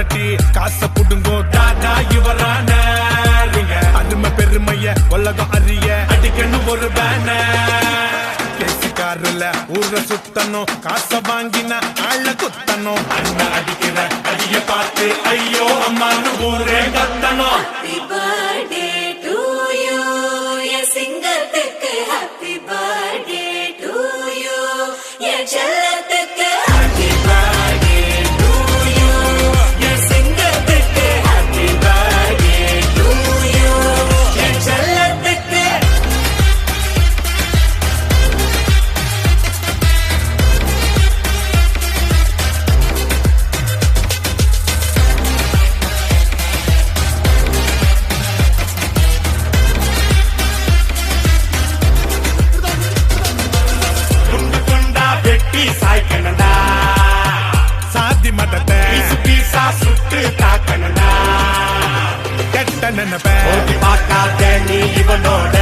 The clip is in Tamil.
மிரட்டி காசை புடுங்கோ தாதா இவரான அருமை பெருமைய உலகம் அறிய அடிக்கணும் ஒரு பேனர்ல ஊர சுத்தணும் காசை வாங்கின ஆள குத்தணும் அண்ணா அடிக்கிற அடிய பார்த்து ஐயோ அம்மானு ஊரே கத்தணும். Happy birthday to you, என் சிங்கத்துக்கு happy birthday to you, என் செல்லத்துக்கு happy birthday to you, என் சிங்கத்துக்கு happy birthday to you, என் செல்லத்துக்கு. சாதி மதத்தை பீசா சுட்டு தாக்கணும்டா கெட்ட நினைப்ப பார்க்காத நீ இவனோட